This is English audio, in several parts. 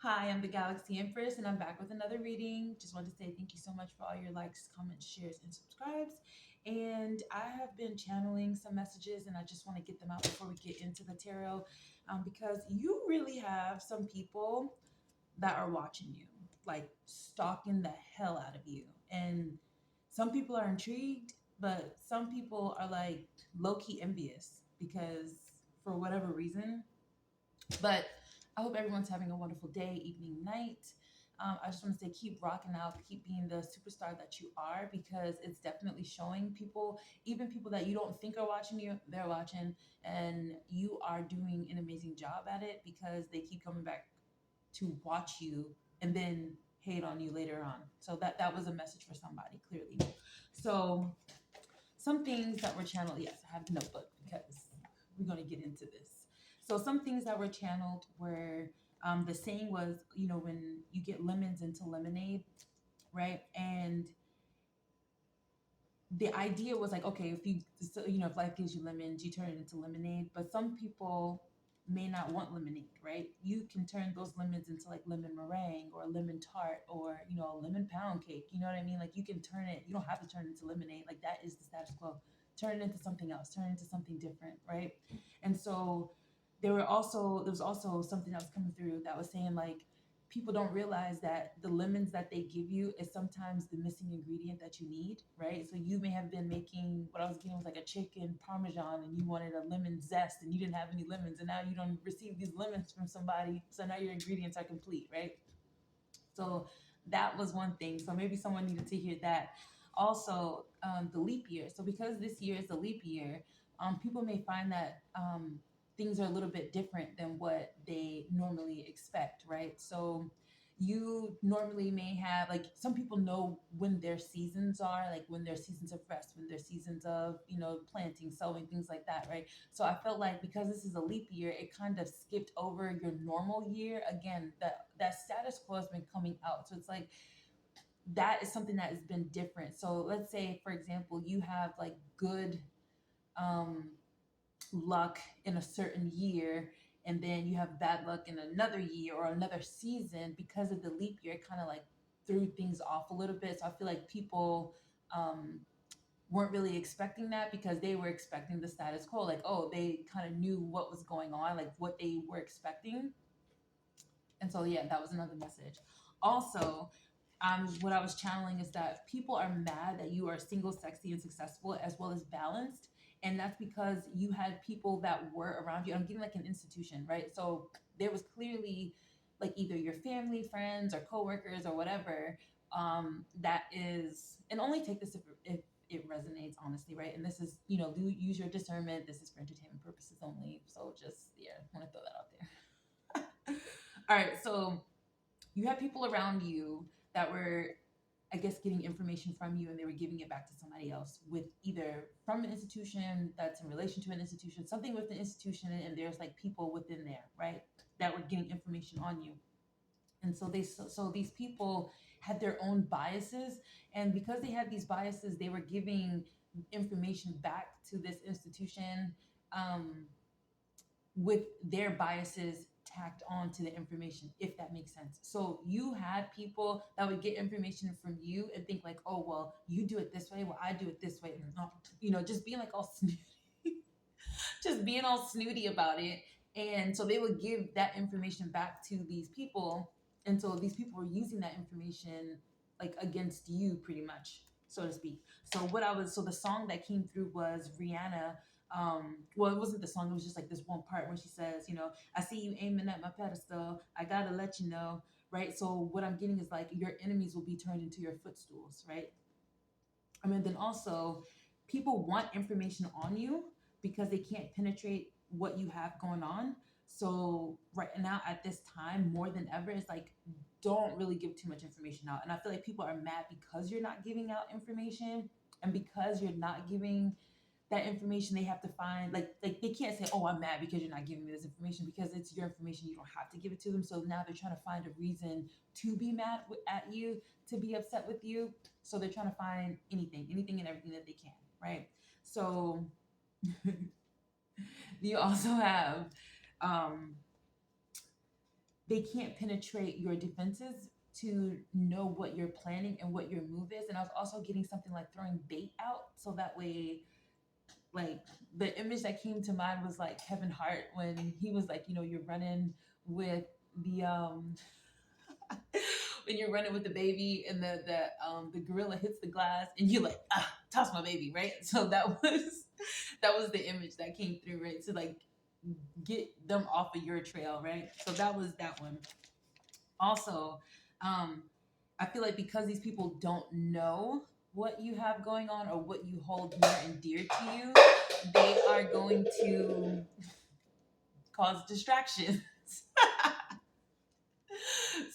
Hi, I'm the Galaxy Empress, and I'm back with another reading. Just want to say thank you so much for all your likes, comments, shares, and subscribes. And I have been channeling some messages, and I just want to get them out before we get into the tarot, because you really have some people that are watching you, like stalking the hell out of you. And some people are intrigued, but some people are like low key envious because for whatever reason, but I hope everyone's having a wonderful day, evening, night. I just want to say keep rocking out, keep being the superstar that you are because it's definitely showing people, even people that you don't think are watching you, they're watching, and you are doing an amazing job at it because they keep coming back to watch you and then hate on you later on. So that was a message for somebody, clearly. So some things that were channeled, yes, I have the notebook because we're going to get into this. So some things that were channeled were the saying was, when you get lemons into lemonade, right? And the idea was like, okay, if you, so, if life gives you lemons, you turn it into lemonade. But some people may not want lemonade, right? You can turn those lemons into like lemon meringue or lemon tart or, a lemon pound cake. You know what I mean? Like you can turn it, you don't have to turn it into lemonade. Like that is the status quo. Turn it into something else, turn it into something different, right? And so there was also something that was coming through that was saying like, people don't realize that the lemons that they give you is sometimes the missing ingredient that you need, right? So you may have been making what I was getting was like a chicken parmesan and you wanted a lemon zest and you didn't have any lemons and now you don't receive these lemons from somebody. So now your ingredients are complete, right? So that was one thing. So maybe someone needed to hear that. Also, the leap year. So because this year is a leap year, people may find that things are a little bit different than what they normally expect, right? So you normally may have like some people know when their seasons are, like when their seasons of rest, when their seasons of planting, sowing, things like that, right? So I felt like because this is a leap year, it kind of skipped over your normal year. Again, that status quo has been coming out. So it's like that is something that has been different. So let's say, for example, you have like good um, luck in a certain year, and then you have bad luck in another year or another season because of the leap year. It kind of like threw things off a little bit. So I feel like people um, weren't really expecting that because they were expecting the status quo. Like, oh, they kind of knew what was going on, like what they were expecting. And so, yeah, that was another message. Also, what I was channeling is that people are mad that you are single, sexy, and successful, as well as balanced. And that's because you had people that were around you. I'm getting like an institution, right? So there was clearly like either your family, friends, or coworkers, or whatever. That is, and only take this if it resonates, honestly, right? And this is, use your discernment. This is for entertainment purposes only. So just, yeah, I want to throw that out there. All right, so you had people around you that were, I guess, getting information from you and they were giving it back to somebody else with either from an institution that's in relation to an institution, something with the institution, and there's like people within there, right, that were getting information on you. And so these people had their own biases, and because they had these biases, they were giving information back to this institution um, with their biases tacked on to the information, if that makes sense. So you had people that would get information from you and think like, oh, well, you do it this way, well, I do it this way. Just being like all snooty, just being all snooty about it. And so they would give that information back to these people. And so these people were using that information like against you pretty much, so to speak. So the song that came through was Rihanna. Well, it wasn't the song, it was just like this one part where she says, I see you aiming at my pedestal, I gotta let you know, right? So what I'm getting is like your enemies will be turned into your footstools, right? I mean, then also people want information on you because they can't penetrate what you have going on. So right now at this time, more than ever, it's like don't really give too much information out. And I feel like people are mad because you're not giving out information, and because you're not giving that information, they have to find like they can't say, oh, I'm mad because you're not giving me this information, because it's your information, you don't have to give it to them. So now they're trying to find a reason to be mad at you, to be upset with you. So they're trying to find anything and everything that they can, right? So you also have um they can't penetrate your defenses to know what you're planning and what your move is. And I was also getting something like throwing bait out, so that way, like, the image that came to mind was like Kevin Hart when he was like, you're running with the when you're running with the baby and the gorilla hits the glass and you're like, toss my baby, right? So that was the image that came through, right? To like get them off of your trail, right? So that was that one. Also, um, I feel like because these people don't know what you have going on or what you hold near and dear to you, they are going to cause distractions.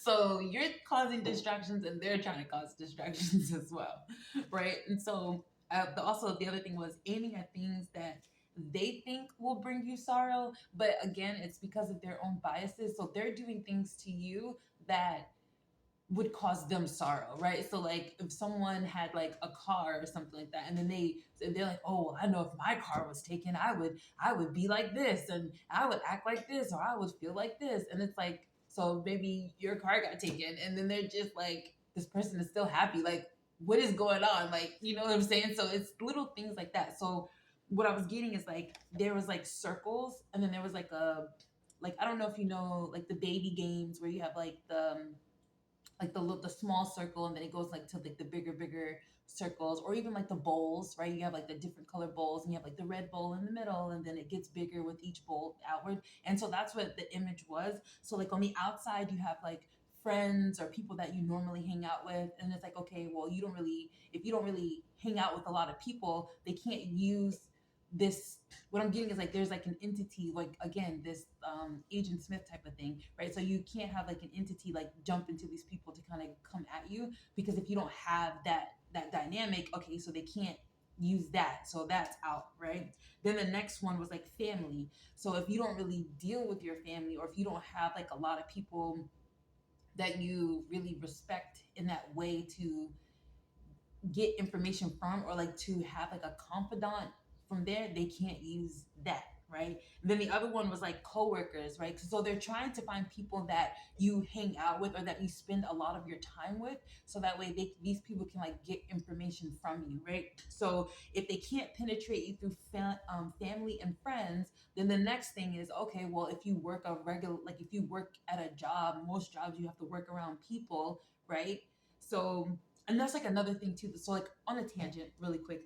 So you're causing distractions and they're trying to cause distractions as well, right? And so also the other thing was aiming at things that they think will bring you sorrow, but again, it's because of their own biases. So they're doing things to you that would cause them sorrow, right? So like if someone had like a car or something like that, and then they're like, oh, well, I know if my car was taken, I would be like this, and I would act like this, or I would feel like this, and it's like, so maybe your car got taken, and then they're just like, this person is still happy, like what is going on, like you know what I'm saying? So it's little things like that. So what I was getting is like there was like circles, and then there was like I don't know if you know like the baby games where you have like the small circle and then it goes like to like the bigger circles, or even like the bowls, right? You have like the different color bowls and you have like the red bowl in the middle and then it gets bigger with each bowl outward. And so that's what the image was. So like on the outside you have like friends or people that you normally hang out with, and it's like, okay, well, if you don't really hang out with a lot of people, they can't use this. What I'm getting is like there's like an entity, like again this Agent Smith type of thing, right? So you can't have like an entity like jump into these people to kind of come at you, because if you don't have that dynamic, okay, so they can't use that, so that's out, right? Then the next one was like family. So if you don't really deal with your family, or if you don't have like a lot of people that you really respect in that way to get information from, or like to have like a confidant from there, they can't use that, right? And then the other one was like coworkers, right? So they're trying to find people that you hang out with or that you spend a lot of your time with, so that way these people can like get information from you, right? So if they can't penetrate you through family and friends, then the next thing is, okay, well, if you work a regular, like if you work at a job, most jobs you have to work around people, right? So, and that's like another thing too. So like on a tangent, really quick,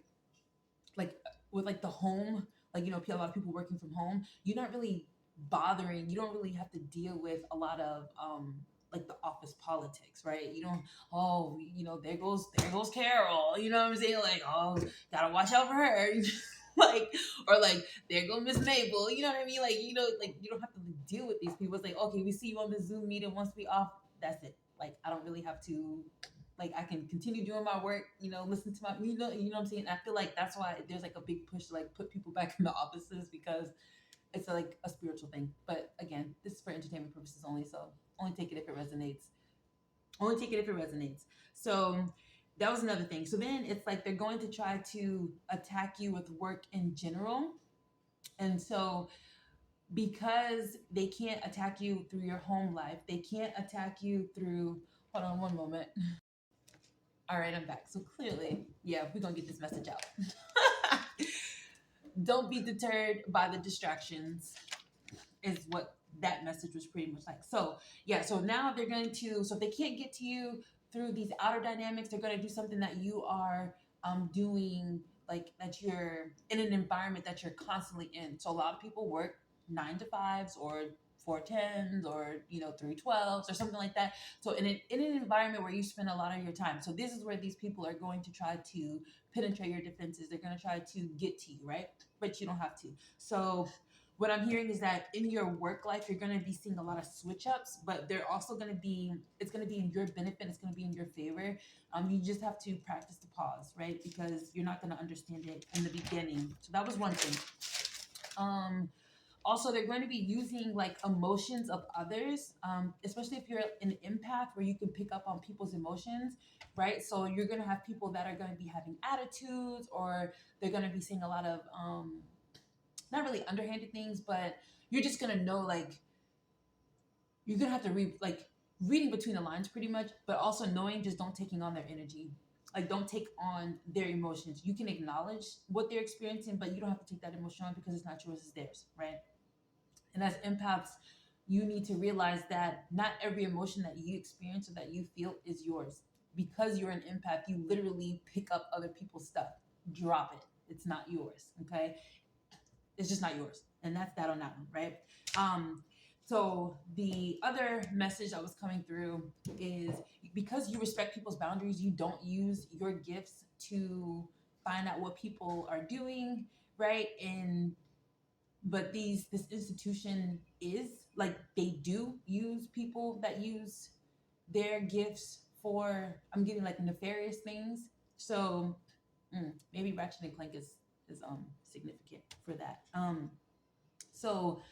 like with like the home, like a lot of people working from home, you're not really bothering. You don't really have to deal with a lot of like the office politics, right? You don't. Oh, there goes Carol. You know what I'm saying? Like, oh, gotta watch out for her. Like, or like there go Miss Mabel. You know what I mean? Like like you don't have to deal with these people. It's like, okay, we see you on the Zoom meeting. Once we off, that's it. Like I don't really have to, like I can continue doing my work, listen to my, what I'm saying. I feel like that's why there's like a big push to like put people back in the offices, because it's like a spiritual thing. But again, this is for entertainment purposes only, so only take it if it resonates. Only take it if it resonates. So that was another thing. So then it's like they're going to try to attack you with work in general, and so because they can't attack you through your home life, they can't attack you through. Hold on one moment. All right, I'm back. So clearly, yeah, we're gonna get this message out. Don't be deterred by the distractions, is what that message was pretty much like. So yeah, so now they're going to, so if they can't get to you through these outer dynamics, they're going to do something that you are doing, like that you're in an environment that you're constantly in. So a lot of people work 9 to 5s or 4 10s or 3 12s or something like that. So in an environment where you spend a lot of your time, so this is where these people are going to try to penetrate your defenses. They're going to try to get to you, right? But you don't have to. So what I'm hearing is that in your work life, you're going to be seeing a lot of switch ups, but they're also going to be, it's going to be in your benefit. It's going to be in your favor. You just have to practice the pause, right? Because you're not going to understand it in the beginning. So that was one thing. Also, they're going to be using like emotions of others, especially if you're an empath where you can pick up on people's emotions, right? So you're going to have people that are going to be having attitudes, or they're going to be saying a lot of, not really underhanded things, but you're just going to know, like, you're gonna have to read, like, reading between the lines pretty much, but also knowing, just don't taking on their energy. Like, don't take on their emotions. You can acknowledge what they're experiencing, but you don't have to take that emotion on, because it's not yours, it's theirs, right? And as empaths, you need to realize that not every emotion that you experience or that you feel is yours. Because you're an empath, you literally pick up other people's stuff, drop it. It's not yours. Okay, it's just not yours. And that's that on that one, right? So the other message that was coming through is, because you respect people's boundaries, you don't use your gifts to find out what people are doing, right? And but this institution is like, they do use people that use their gifts for, I'm getting like nefarious things. So maybe Ratchet and Clank is significant for that. So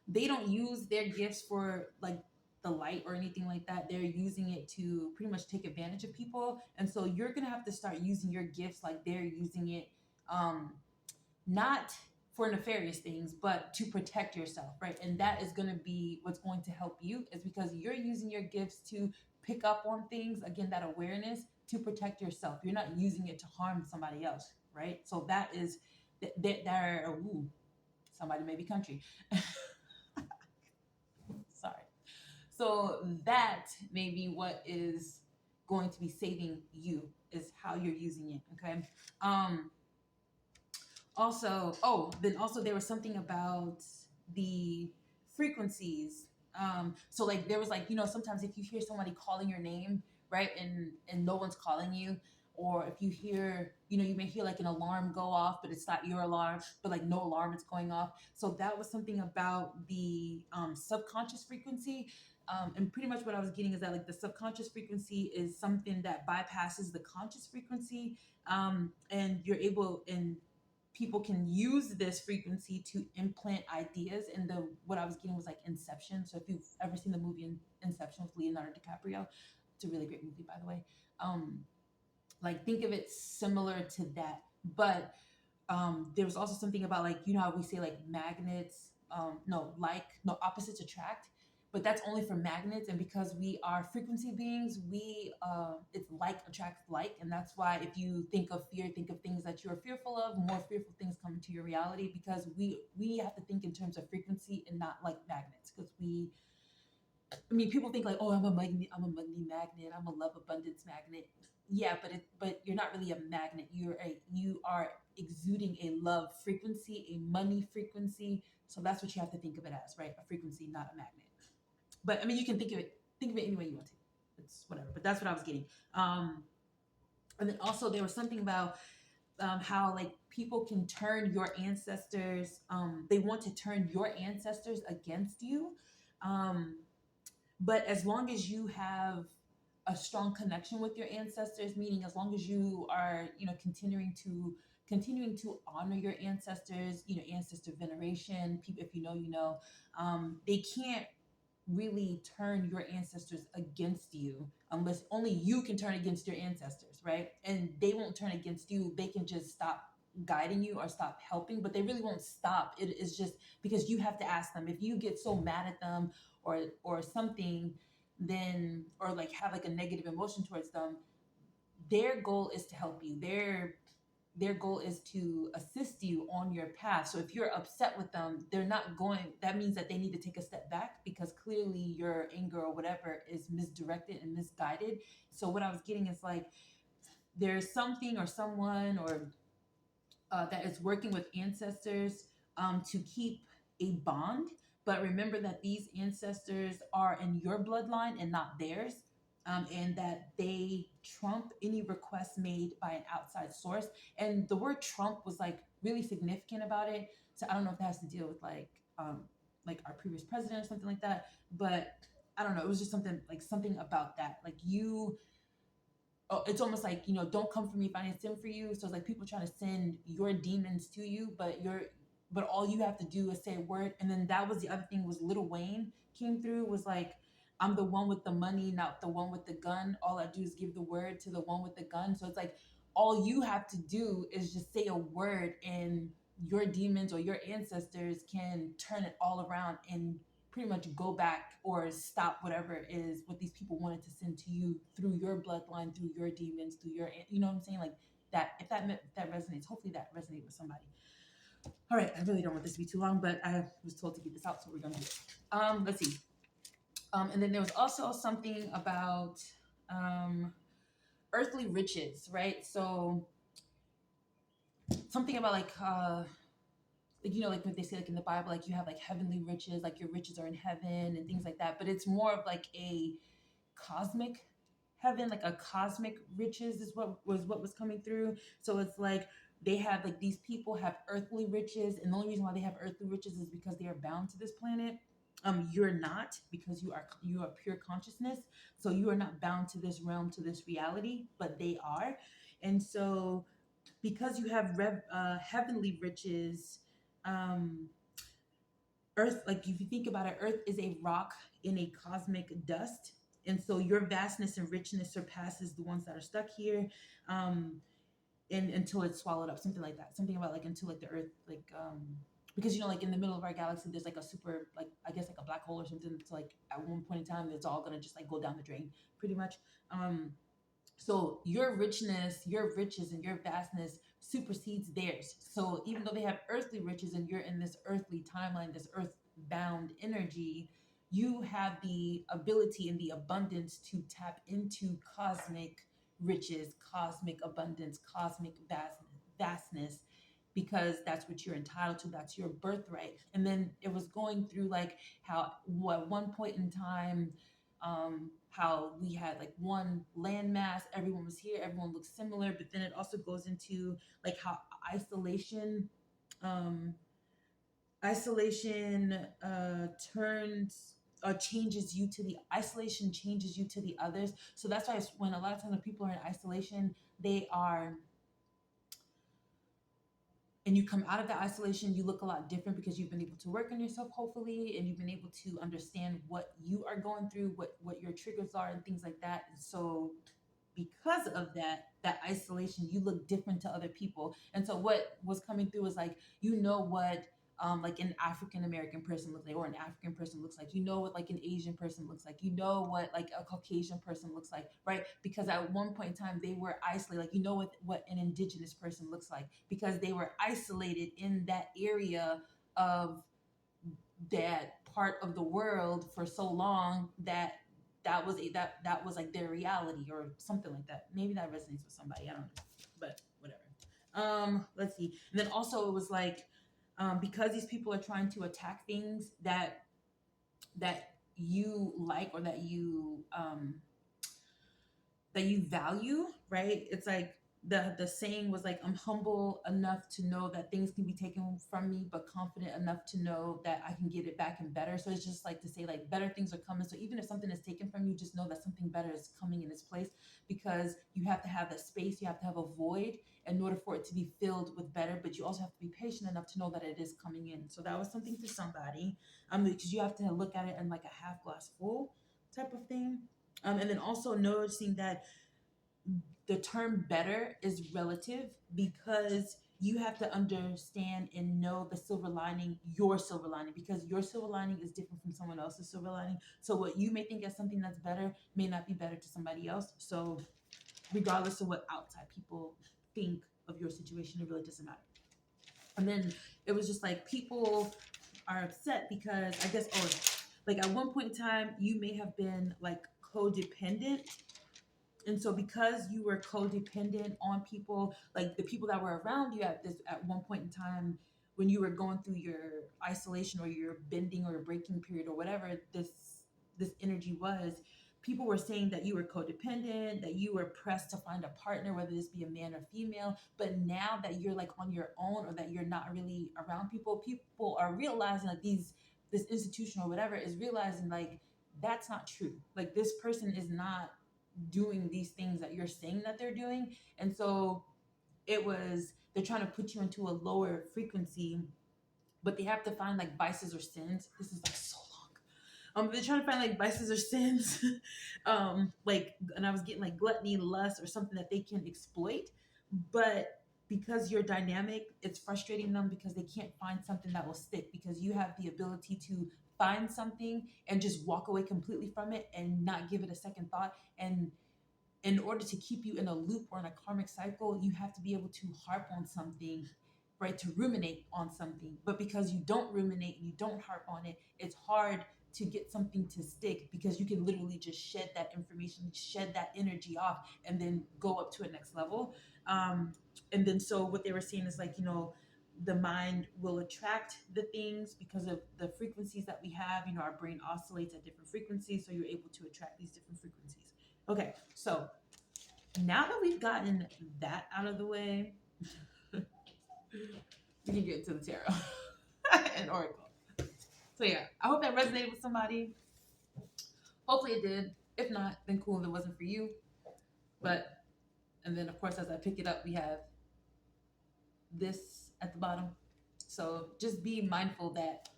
they don't use their gifts for like the light or anything like that. They're using it to pretty much take advantage of people. And so you're gonna have to start using your gifts like they're using it, not for nefarious things, but to protect yourself, right? And that is going to be what's going to help you, is because you're using your gifts to pick up on things, again, that awareness, to protect yourself. You're not using it to harm somebody else, right? So that is ooh, somebody may be country. Sorry. So that may be what is going to be saving you, is how you're using it. Okay. Then also there was something about the frequencies. So like there was like, sometimes if you hear somebody calling your name, right, and no one's calling you, or if you hear, you may hear like an alarm go off, but it's not your alarm, but like no alarm is going off. So that was something about the subconscious frequency. And pretty much what I was getting is that like the subconscious frequency is something that bypasses the conscious frequency. And you're able, and people can use this frequency to implant ideas. And what I was getting was like Inception. So if you've ever seen the movie Inception with Leonardo DiCaprio, it's a really great movie, by the way. Like, think of it similar to that. But there was also something about, like, how we say like magnets, opposites attract, but that's only for magnets. And because we are frequency beings, it's like attracts like. And that's why if you think of fear, think of things that you're fearful of, more fearful things come into your reality, because we have to think in terms of frequency and not like magnets. Because people think like, oh, I'm a money magnet, I'm a love abundance magnet. Yeah, but you're not really a magnet. You are exuding a love frequency, a money frequency. So that's what you have to think of it as, right? A frequency, not a magnet. But you can think of it any way you want to. It's whatever. But that's what I was getting. And then also there was something about how like people can turn your ancestors. They want to turn your ancestors against you. But as long as you have a strong connection with your ancestors, meaning as long as you are, continuing to honor your ancestors, ancestor veneration, people, if they can't really turn your ancestors against you, unless only you can turn against your ancestors, right? And they won't turn against you. They can just stop guiding you or stop helping, but they really won't stop. It is just because you have to ask them. If you get so mad at them or something, then, or like have like a negative emotion towards them, their goal is to help you. Their goal is to assist you on your path. So if you're upset with them, that means that they need to take a step back, because clearly your anger or whatever is misdirected and misguided. So what I was getting is like, there's something or someone or that is working with ancestors to keep a bond. But remember that these ancestors are in your bloodline and not theirs. And that they trump any requests made by an outside source. And the word trump was like really significant about it. So I don't know if that has to deal with like our previous president or something like that. But I don't know. It was just something about that. Like it's almost like, don't come for me if I didn't send for you. So it's like people trying to send your demons to you, but all you have to do is say a word. And then that was the other thing, was Lil Wayne came through, was like, I'm the one with the money, not the one with the gun. All I do is give the word to the one with the gun. So it's like, all you have to do is just say a word, and your demons or your ancestors can turn it all around and pretty much go back or stop whatever it is what these people wanted to send to you through your bloodline, through your demons, through your, you know what I'm saying? Like that, if that resonates, hopefully that resonates with somebody. All right, I really don't want this to be too long, but I was told to get this out, so we're gonna do it. Let's see. And then there was also something about earthly riches, right? So something about like you know, like what they say like in the Bible, like you have like heavenly riches, like your riches are in heaven and things like that. But it's more of like a cosmic heaven, like a cosmic riches is what was coming through. So it's like they have like these people have earthly riches, and the only reason why they have earthly riches is because they are bound to this planet. You're not, because you are pure consciousness, so you are not bound to this realm, to this reality, but they are. And so because you have heavenly riches, um earth, like if you think about it, earth is a rock in a cosmic dust, and so your vastness and richness surpasses the ones that are stuck here, um and until it's swallowed up, something like that, something about like until like the earth, like because you know, like in the middle of our galaxy there's like a super, like I guess like a black hole or something. It's like at one point in time it's all gonna just like go down the drain pretty much. So your richness, your riches, and your vastness supersedes theirs. So even though they have earthly riches and you're in this earthly timeline, this earth bound energy, you have the ability and the abundance to tap into cosmic riches, cosmic abundance, cosmic vastness, because that's what you're entitled to. That's your birthright. And then it was going through like how, at one point in time, how we had like one landmass, everyone was here, everyone looked similar, but then it also goes into like how isolation, um, isolation turns or changes you to the isolation, changes you to the others. So that's why when a lot of times when people are in isolation, they are, and you come out of that isolation, you look a lot different because you've been able to work on yourself, hopefully, and you've been able to understand what you are going through, what your triggers are and things like that. And so because of that isolation, you look different to other people. And so what was coming through was like, you know what, like an African American person looks like, or an African person looks like, you know what like an Asian person looks like, you know what like a Caucasian person looks like, right? Because at one point in time they were isolated. Like you know what an indigenous person looks like, because they were isolated in that area of that part of the world for so long that that was like their reality or something like that. Maybe that resonates with somebody, I don't know, but whatever. Let's see. And then also it was like, because these people are trying to attack things that you like, or that you value, right? It's like the saying was like, I'm humble enough to know that things can be taken from me, but confident enough to know that I can get it back and better. So it's just like to say like better things are coming. So even if something is taken from you, just know that something better is coming in its place, because you have to have that space, you have to have a void in order for it to be filled with better. But you also have to be patient enough to know that it is coming in. So that was something to somebody, because you have to look at it in like a half glass full type of thing. And then also noticing that the term better is relative, because you have to understand and know the silver lining, your silver lining, because your silver lining is different from someone else's silver lining. So what you may think as something that's better may not be better to somebody else. So regardless of what outside people think of your situation, it really doesn't matter. And then it was just like people are upset because I guess, oh, like at one point in time you may have been like codependent, and so because you were codependent on people, like the people that were around you at one point in time when you were going through your isolation or your bending or breaking period or whatever this energy was, people were saying that you were codependent, that you were pressed to find a partner, whether this be a man or female. But now that you're like on your own, or that you're not really around people, people are realizing like this institution or whatever is realizing like that's not true. Like this person is not doing these things that you're saying that they're doing. And so they're trying to put you into a lower frequency, but they have to find like vices or sins. This is like so long. They're trying to find like vices or sins, like, and I was getting like gluttony, lust, or something that they can exploit. But because you're dynamic, it's frustrating them because they can't find something that will stick, because you have the ability to find something and just walk away completely from it and not give it a second thought. And in order to keep you in a loop or in a karmic cycle, you have to be able to harp on something, right? To ruminate on something. But because you don't ruminate and you don't harp on it, it's hard to get something to stick, because you can literally just shed that information, shed that energy off, and then go up to a next level. And then, so what they were saying is like, the mind will attract the things because of the frequencies that we have. Our brain oscillates at different frequencies, so you're able to attract these different frequencies. Okay, so now that we've gotten that out of the way, we can get into the tarot and oracle. So yeah, I hope that resonated with somebody. Hopefully it did. If not, then cool, it wasn't for you. But, and then of course, as I pick it up, we have this at the bottom. So just be mindful that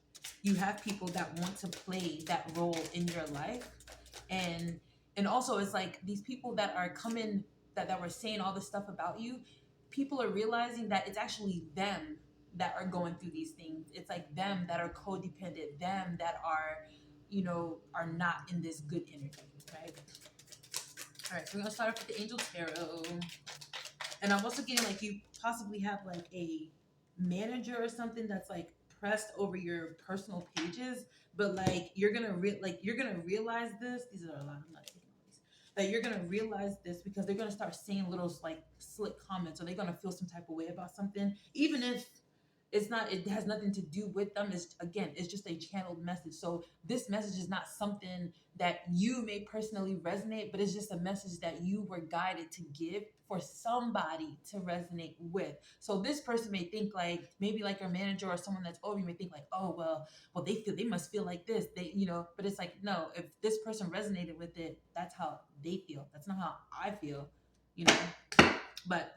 you have people that want to play that role in your life. And also, it's like these people that are coming, that were saying all this stuff about you, people are realizing that it's actually them that are going through these things. It's like them that are codependent, them that are, are not in this good energy, right? All right, so we're gonna start off with the Angel Tarot. And I'm also getting like you possibly have like a manager or something that's like pressed over your personal pages, but like you're gonna realize this. These are a lot. I'm not taking all these. That you're gonna realize this because they're gonna start saying little like slick comments, or they're gonna feel some type of way about something, even if it has nothing to do with them. It's just a channeled message. So this message is not something that you may personally resonate, but it's just a message that you were guided to give for somebody to resonate with. So this person may think like, maybe like your manager or someone that's over you may think like, oh, well, they must feel like this. But it's like, no, if this person resonated with it, that's how they feel. That's not how I feel, but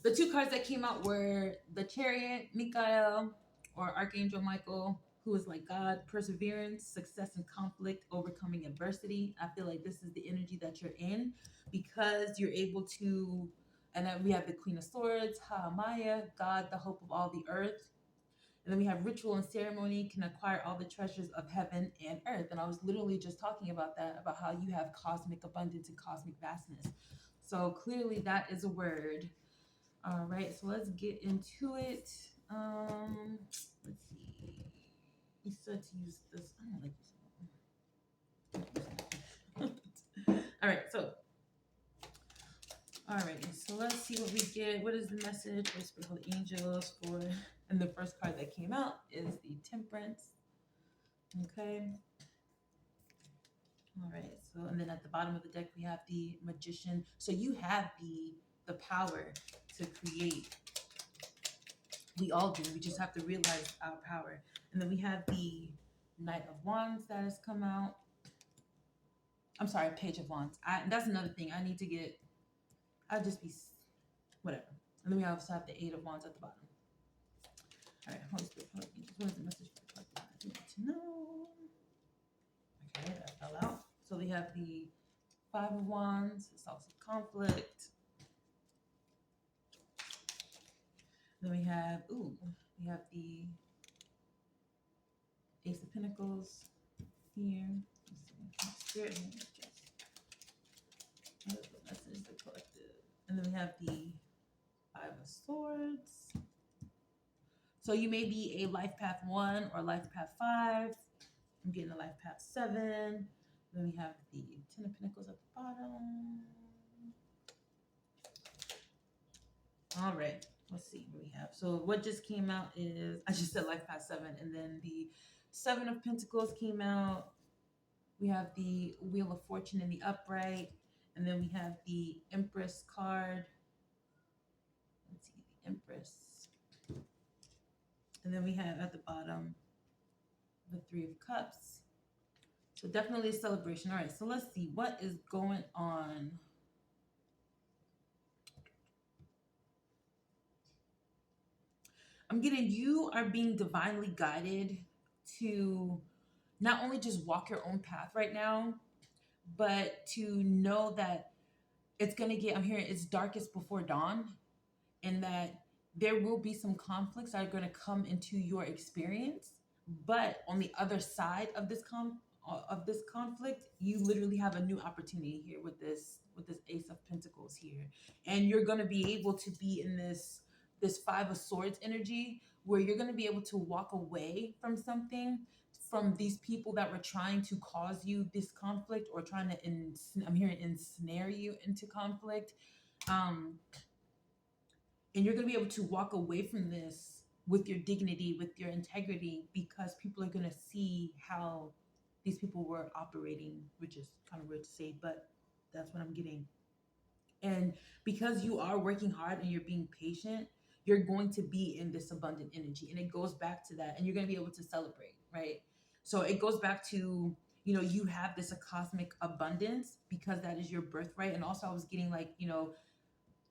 the two cards that came out were the Chariot, Michael, or Archangel Michael, who is like God, perseverance, success in conflict, overcoming adversity. I feel like this is the energy that you're in, because you're able to. And then we have the Queen of Swords, Maya, God, the hope of all the earth. And then we have ritual and ceremony can acquire all the treasures of heaven and earth. And I was literally just talking about that, about how you have cosmic abundance and cosmic vastness. So clearly that is a word. All right, so let's get into it. Let's see. You said to use this. I don't like this. All right, so let's see what we get. What is the message for Spirit Angels for? And the first card that came out is the Temperance. Okay. All right. So, and then at the bottom of the deck we have the Magician. So you have the power to create. We all do. We just have to realize our power. And then we have the Knight of Wands that has come out. I'm sorry, Page of Wands. That's another thing. I need to get. I'll just be whatever. And then we also have the Eight of Wands at the bottom. All right, Holy Spirit, what is the message for the card? I need to know. Okay, that fell out. So we have the Five of Wands. It's also conflict. Then we have the Ace of Pentacles here. Spirit, message the collective. And then we have the Five of Swords. So you may be a life path 1 or life path 5. I'm getting a life path 7. Then we have the Ten of Pentacles at the bottom. All right. Let's see what we have. So what just came out is, I just said life path 7, and then the Seven of Pentacles came out. We have the Wheel of Fortune in the upright, and then we have the Empress card. Let's see, the Empress. And then we have at the bottom the Three of Cups. So definitely a celebration. All right, so let's see what is going on. I'm getting you are being divinely guided to not only just walk your own path right now, but to know that it's going to get, I'm hearing it's darkest before dawn, and that there will be some conflicts that are going to come into your experience. But on the other side of of this conflict, you literally have a new opportunity here with this Ace of Pentacles here, and you're gonna be able to be in this Five of Swords energy where you're gonna be able to walk away from something, from these people that were trying to cause you this conflict or trying to I'm hearing ensnare you into conflict. Um, and you're going to be able to walk away from this with your dignity, with your integrity, because people are going to see how these people were operating, which is kind of weird to say, but that's what I'm getting. And because you are working hard and you're being patient, you're going to be in this abundant energy, and it goes back to that, and you're going to be able to celebrate, right? So it goes back to, you have this cosmic abundance because that is your birthright. And also I was getting like,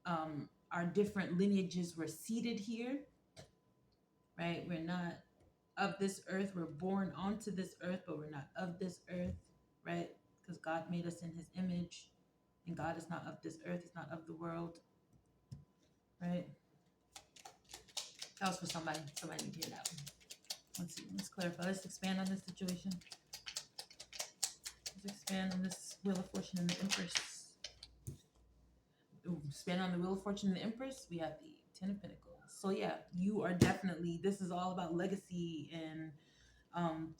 our different lineages were seated here, right? We're not of this earth. We're born onto this earth, but we're not of this earth, right? Because God made us in his image, and God is not of this earth. He's not of the world, right? That was for somebody. Somebody need to hear that one. Let's see. Let's clarify. Let's expand on this situation. Let's expand on this Wheel of Fortune and the Empress. Expand on the Wheel of Fortune and the Empress. We have the Ten of Pentacles. So yeah, you are definitely, this is all about legacy and um,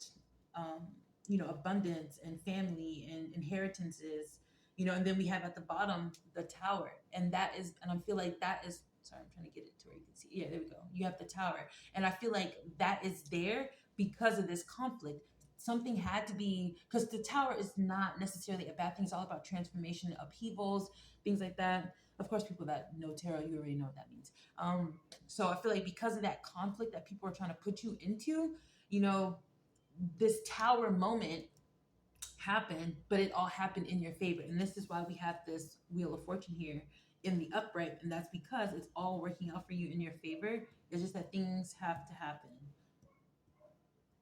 um, abundance and family and inheritances, and then we have at the bottom the Tower, and I feel like that is, sorry, I'm trying to get it to where you can see. Yeah, there we go. You have the Tower, and I feel like that is there because of this conflict. Something had to be, because the Tower is not necessarily a bad thing. It's all about transformation, upheavals, things like that. Of course, people that know tarot, you already know what that means. So I feel like because of that conflict that people are trying to put you into, you know, this Tower moment happened, but it all happened in your favor. And this is why we have this Wheel of Fortune here in the upright. And that's because it's all working out for you in your favor. It's just that things have to happen.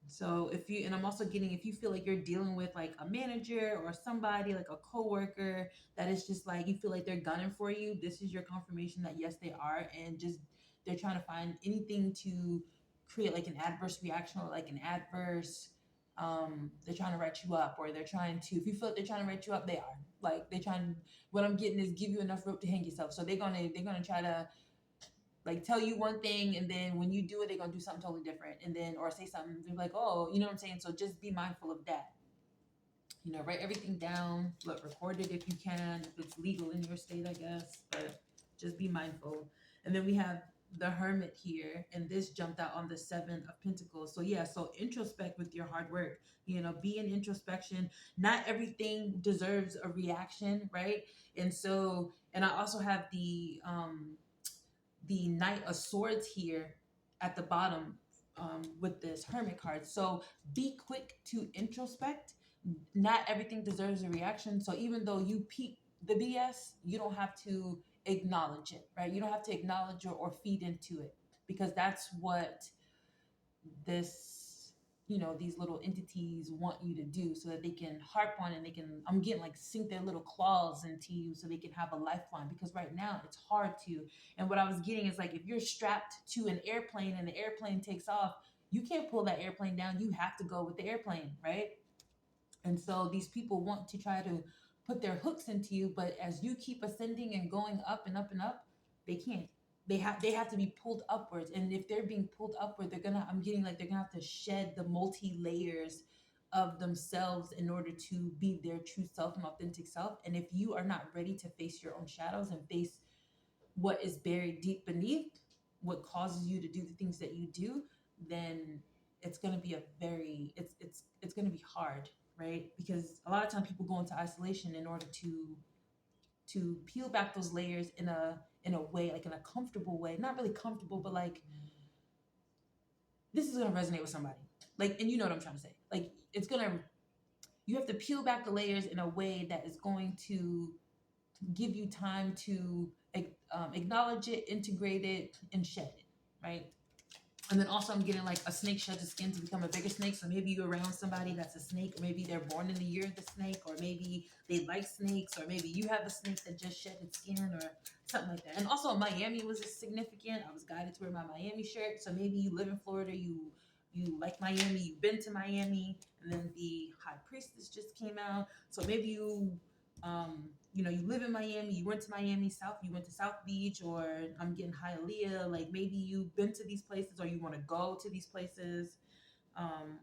So and I'm also getting, if you feel like you're dealing with like a manager or somebody, like a coworker, that is just like, you feel like they're gunning for you, this is your confirmation that yes, they are. And just, they're trying to find anything to create like an adverse reaction or like an adverse, they're trying to write you up, or they're trying to, if you feel like they're trying to write you up, they are. Like, they're trying, what I'm getting is give you enough rope to hang yourself. So they're gonna try to like tell you one thing, and then when you do it, they're gonna do something totally different, and then, or say something, they're like, oh, you know what I'm saying? So just be mindful of that. Write everything down, record it if you can, if it's legal in your state, I guess, but just be mindful. And then we have the Hermit here, and this jumped out on the Seven of Pentacles. So yeah, so introspect with your hard work, be in introspection. Not everything deserves a reaction, right? And I also have the Knight of Swords here at the bottom, with this Hermit card. So be quick to introspect. Not everything deserves a reaction. So even though you peep the BS, you don't have to acknowledge it, right? You don't have to acknowledge or feed into it, because that's what these little entities want you to do, so that they can harp on, and they can, I'm getting like, sink their little claws into you so they can have a lifeline, because right now it's hard to. And what I was getting is like, if you're strapped to an airplane and the airplane takes off, you can't pull that airplane down. You have to go with the airplane, right? And so these people want to try to put their hooks into you, but as you keep ascending and going up and up and up, they can't. They have to be pulled upwards. And if they're being pulled upward, I'm getting like, they're gonna have to shed the multi layers of themselves in order to be their true self and authentic self. And if you are not ready to face your own shadows and face what is buried deep beneath, what causes you to do the things that you do, then it's going to be it's going to be hard, right? Because a lot of times people go into isolation in order to peel back those layers in a way, like in a comfortable way, not really comfortable, but like, this is going to resonate with somebody, like, and you know what I'm trying to say, like, you have to peel back the layers in a way that is going to give you time to acknowledge it, integrate it, and shed it, right? And then also I'm getting like, a snake sheds its skin to become a bigger snake. So maybe you're around somebody that's a snake, or maybe they're born in the year of the snake, or maybe they like snakes, or maybe you have a snake that just shed its skin, or something like that. And also Miami was significant. I was guided to wear my Miami shirt. So maybe you live in Florida, you you like Miami, you've been to Miami, and then the High Priestess just came out. So maybe you, you live in Miami, you went to Miami South, you went to South Beach, or I'm getting Hialeah. Like maybe you've been to these places, or you want to go to these places, um,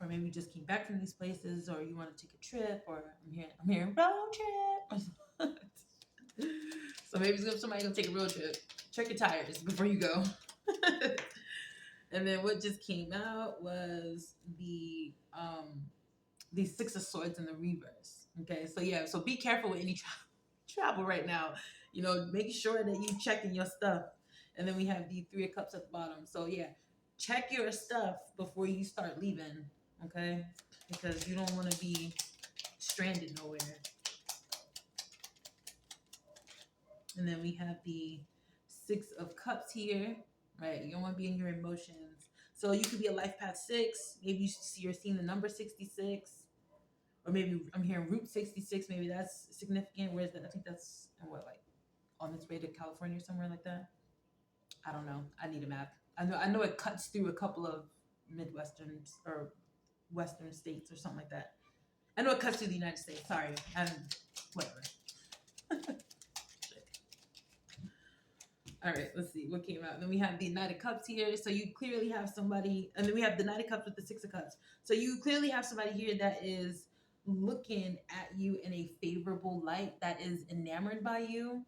or maybe you just came back from these places, or you want to take a trip, or I'm hearing road trip. So maybe somebody gonna take a road trip. Check your tires before you go. And then what just came out was the Six of Swords in the reverse. Okay, so yeah, so be careful with any travel right now. Make sure that you checking your stuff. And then we have the Three of Cups at the bottom. So yeah, check your stuff before you start leaving. Okay, because you don't want to be stranded nowhere. And then we have the Six of Cups here, right? You don't want to be in your emotions. So you could be a life path 6. Maybe you're seeing the number 66. Or maybe I'm hearing Route 66. Maybe that's significant. Where's that? I think that's on its way to California or somewhere like that. I don't know. I need a map. I know it cuts through a couple of Midwestern or Western states or something like that. I know it cuts through the United States. Sorry. Whatever. All right, let's see what came out. Then we have the Knight of Cups here. So you clearly have somebody, and then we have the Knight of Cups with the Six of Cups. So you clearly have somebody here that is looking at you in a favorable light, that is enamored by you.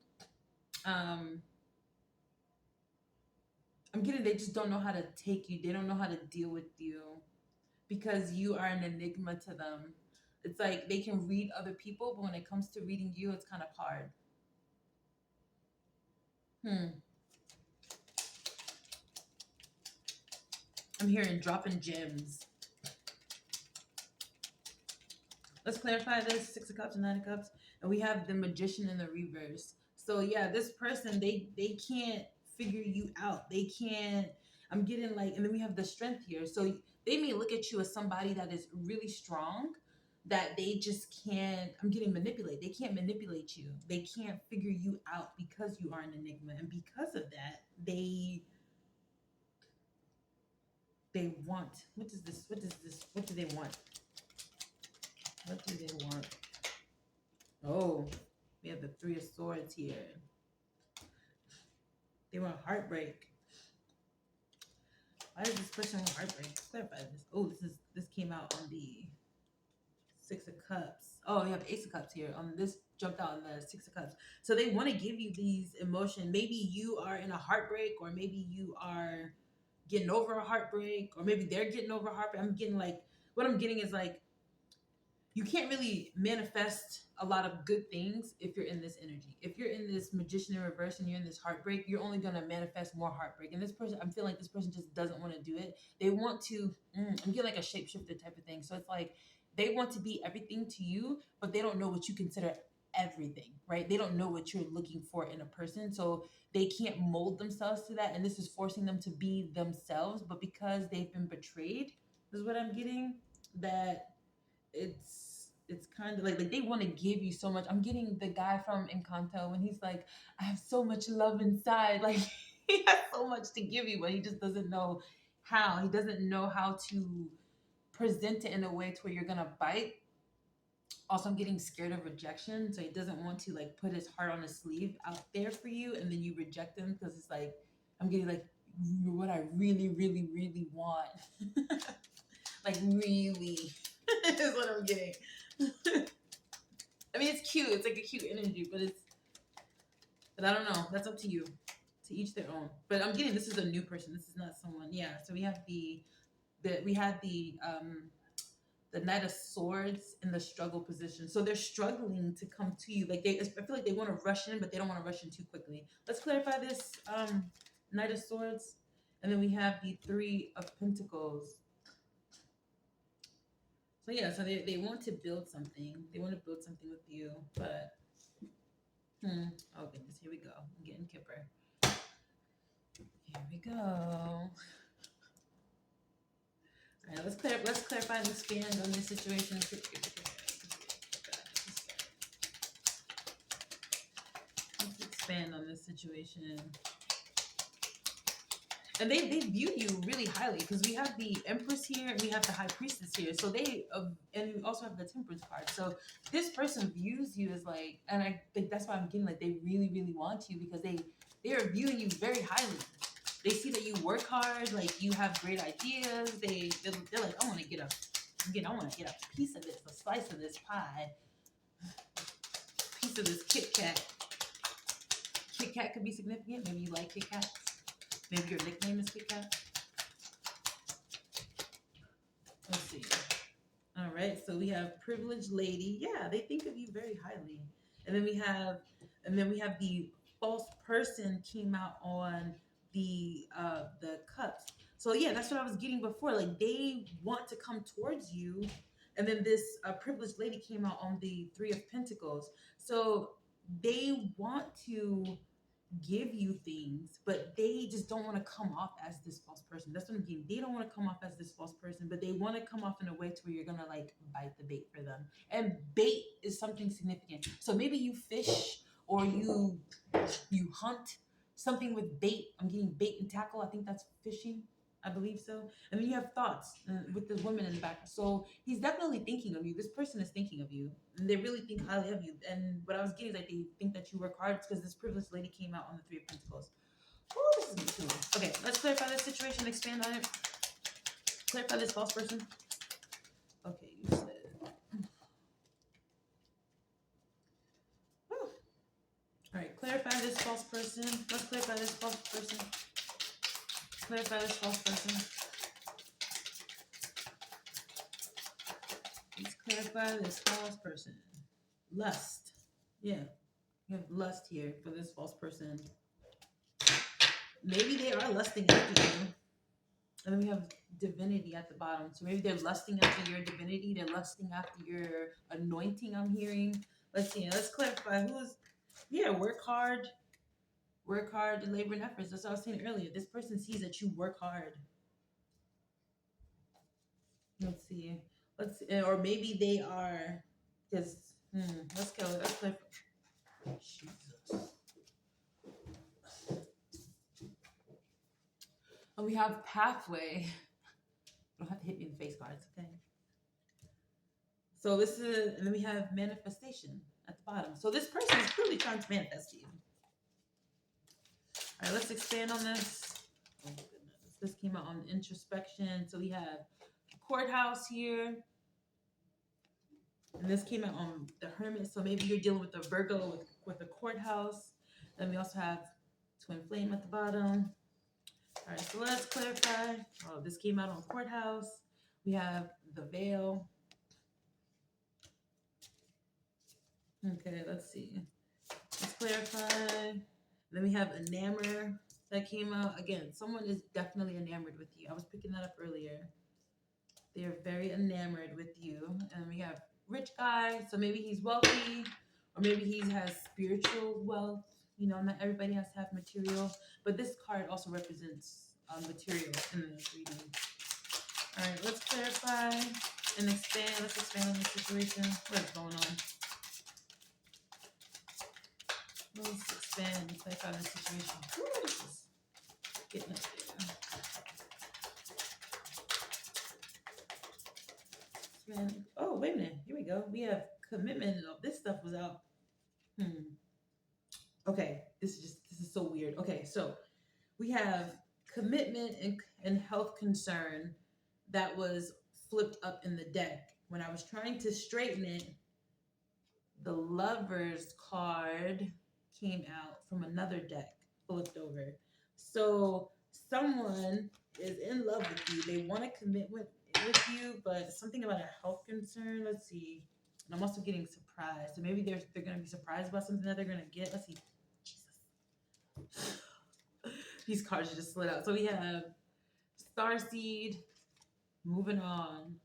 I'm getting they just don't know how to take you. They don't know how to deal with you because you are an enigma to them. It's like they can read other people, but when it comes to reading you, it's kind of hard. I'm hearing dropping gems. Let's clarify this. Six of Cups and Nine of Cups. And we have the Magician in the reverse. So yeah, this person, they can't figure you out. They can't, I'm getting like, and then we have the Strength here. So they may look at you as somebody that is really strong, that they just can't, I'm getting manipulate. They can't manipulate you. They can't figure you out because you are an enigma. And because of that, they want, what is this? What do they want? What do they want? Oh, we have the Three of Swords here. They want heartbreak. Why does this person want heartbreak? Let's clarify this. Oh, this came out on the Six of Cups. Oh, you have Ace of Cups here. This jumped out on the Six of Cups. So they want to give you these emotions. Maybe you are in a heartbreak, or maybe you are getting over a heartbreak, or maybe they're getting over a heartbreak. What I'm getting is like, you can't really manifest a lot of good things if you're in this energy. If you're in this Magician in reverse and you're in this heartbreak, you're only going to manifest more heartbreak. And this person, I'm feeling like this person just doesn't want to do it. They want to, I'm getting like a shapeshifter type of thing. So it's like they want to be everything to you, but they don't know what you consider everything, right? They don't know what you're looking for in a person. So they can't mold themselves to that. And this is forcing them to be themselves. But because they've been betrayed, is what I'm getting, that it's kind of like they want to give you so much. I'm getting the guy from Encanto when he's like, I have so much love inside. Like he has so much to give you, but he just doesn't know how. He doesn't know how to present it in a way to where you're gonna bite. Also, I'm getting scared of rejection, so he doesn't want to like put his heart on his sleeve out there for you, and then you reject him because it's like I'm getting like, you're what I really, really, really want. Like really is what I'm getting. I mean, it's cute. It's like a cute energy, but I don't know. That's up to you. To each their own. But I'm getting this is a new person. This is not someone. Yeah. So we have the Knight of Swords in the struggle position. So they're struggling to come to you. Like I feel like they want to rush in, but they don't want to rush in too quickly. Let's clarify this. Knight of Swords, and then we have the Three of Pentacles. So yeah, so they want to build something. They want to build something with you, but oh goodness, here we go. I'm getting Kipper. Here we go. All right, let's clarify and expand on this situation. Let's expand on this situation. And they view you really highly because we have the Empress here and we have the High Priestess here. So they and we also have the Temperance card. So this person views you as like, and I think that's why I'm getting like they really really want you because they are viewing you very highly. They see that you work hard, like you have great ideas. They're like, I want to get a I want to get a piece of this, a slice of this pie, piece of this Kit Kat. Kit Kat could be significant. Maybe you like Kit Kat. Maybe your nickname is Kit Kat. Let's see. All right, so we have privileged lady. Yeah, they think of you very highly. And then we have the false person came out on the cups. So yeah, that's what I was getting before. Like they want to come towards you, and then this privileged lady came out on the Three of Pentacles. So they want to give you things, but they just don't want to come off as this false person. That's what I'm getting. They don't want to come off as this false person, but they want to come off in a way to where you're gonna like bite the bait for them. And bait is something significant. So maybe you fish or you hunt something with bait. I'm getting bait and tackle. I think that's fishing. I believe so. And then you have thoughts with this woman in the back. So he's definitely thinking of you. This person is thinking of you. And they really think highly of you. And what I was getting is like they think that you work hard because this privileged lady came out on the Three of Pentacles. Oh, this is good too. Okay, let's clarify this situation, expand on it. Clarify this false person. Okay, you said. Whew. All right, clarify this false person. Let's clarify this false person. Clarify this false person. Let's clarify this false person. Lust. Yeah, you have lust here for this false person. Maybe they are lusting after you. And then we have divinity at the bottom. So maybe they're lusting after your divinity. They're lusting after your anointing, I'm hearing. Let's see. Let's clarify who's, yeah, work hard, and labor and efforts. That's what I was saying earlier. This person sees that you work hard. Let's see. Or maybe they are just, let's go. Let's clarify. Jesus. And we have pathway. You don't have to hit me in the face, cards, okay? So this is, and then we have manifestation at the bottom. So this person is clearly trying to manifest you. All right, let's expand on this. Oh my goodness. This came out on introspection. So we have courthouse here. And this came out on the Hermit. So maybe you're dealing with a Virgo with the courthouse. Then we also have twin flame at the bottom. All right, so let's clarify. Oh, this came out on courthouse. We have the veil. Okay, let's see. Let's clarify. Then we have enamor that came out. Again, someone is definitely enamored with you. I was picking that up earlier. They're very enamored with you. And we have rich guy. So maybe he's wealthy, or maybe he has spiritual wealth. You know, not everybody has to have material. But this card also represents material in this reading. All right, let's clarify and expand. Let's expand on the situation. What's going on? Let's expand and clarify the situation. Ooh, this is getting up there. Expand. Oh, wait a minute. Here we go. We have commitment. Oh, this stuff was out. Okay, this is so weird. Okay, so we have commitment and health concern that was flipped up in the deck. When I was trying to straighten it, the Lovers card came out from another deck, flipped over. So someone is in love with you. They want to commit with you, but something about a health concern. Let's see. And I'm also getting surprised. So maybe they're going to be surprised about something that they're going to get. Let's see. Jesus. These cards just slid out. So we have Starseed, moving on,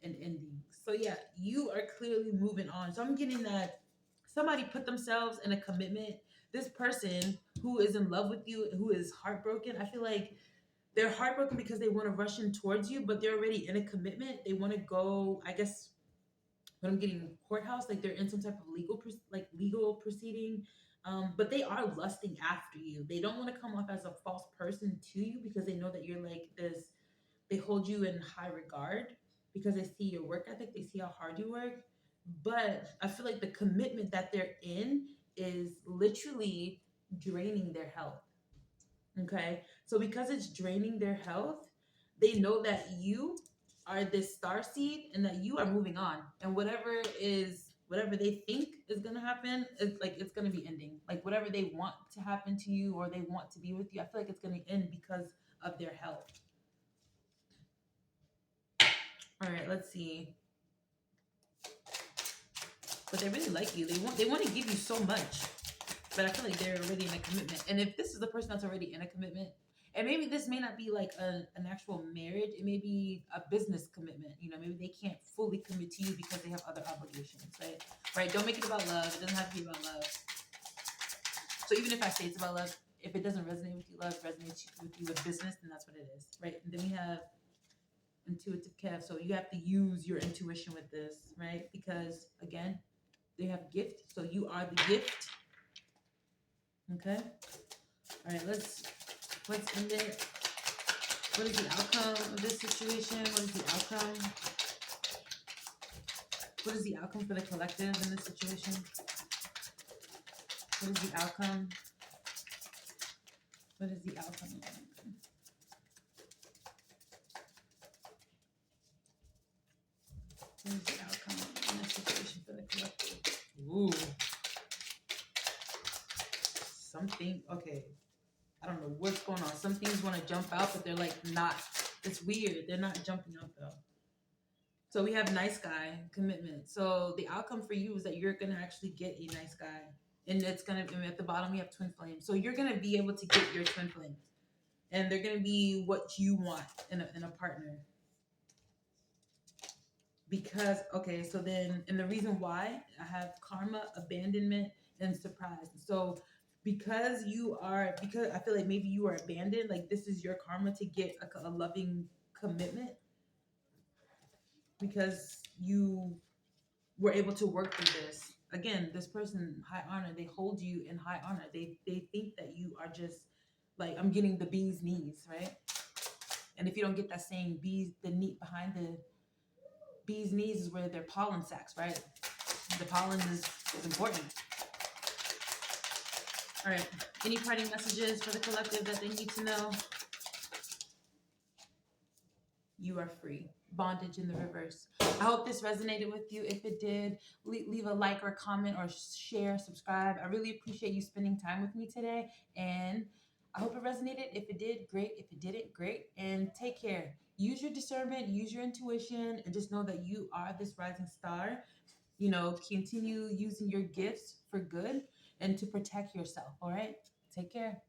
and ending. So yeah, you are clearly moving on. So I'm getting that somebody put themselves in a commitment. This person who is in love with you, who is heartbroken, I feel like they're heartbroken because they want to rush in towards you, but they're already in a commitment. They want to go, I guess, when I'm getting courthouse, like they're in some type of legal proceeding. But they are lusting after you. They don't want to come off as a false person to you because they know that you're like this. They hold you in high regard because they see your work ethic, they see how hard you work. But I feel like the commitment that they're in is literally draining their health. Okay. So because it's draining their health, they know that you are this star seed and that you are moving on. And whatever they think is gonna happen, it's gonna be ending. Like whatever they want to happen to you or they want to be with you, I feel like it's gonna end because of their health. All right, let's see. But they really like you. They want to give you so much. But I feel like they're already in a commitment. And if this is the person that's already in a commitment, and maybe this may not be like an actual marriage, it may be a business commitment. Maybe they can't fully commit to you because they have other obligations, right? Right? Don't make it about love. It doesn't have to be about love. So even if I say it's about love, if it doesn't resonate with you, love resonates with you with business, then that's what it is, right? And then we have intuitive Kev. So you have to use your intuition with this, right? Because again, they have gift, so you are the gift. Okay. All right. Let's end it. What is the outcome of this situation? What is the outcome? What is the outcome for the collective in this situation? What is the outcome? What is the outcome? What is the outcome in this situation for the collective? Ooh. Something. Okay. I don't know what's going on. Some things want to jump out, but they're like not. It's weird. They're not jumping out though. So we have nice guy commitment. So the outcome for you is that you're gonna actually get a nice guy, and it's gonna. And at the bottom we have twin flames. So you're gonna be able to get your twin flames, and they're gonna be what you want in a partner. Because okay, so then, and the reason why I have karma, abandonment, and surprise. So because I feel like maybe you are abandoned, like this is your karma to get a loving commitment because you were able to work through this. Again, this person, high honor, they hold you in high honor. They think that you are just like, I'm getting the bee's knees, right? And if you don't get that saying, bees, the neat behind the bee's knees is where their pollen sacs, right? The pollen is important. All right. Any parting messages for the collective that they need to know? You are free. Bondage in the reverse. I hope this resonated with you. If it did, leave a like or comment or share, subscribe. I really appreciate you spending time with me today. And I hope it resonated. If it did, great. If it didn't, great. And take care. Use your discernment, use your intuition, and just know that you are this rising star. Continue using your gifts for good and to protect yourself. All right. Take care.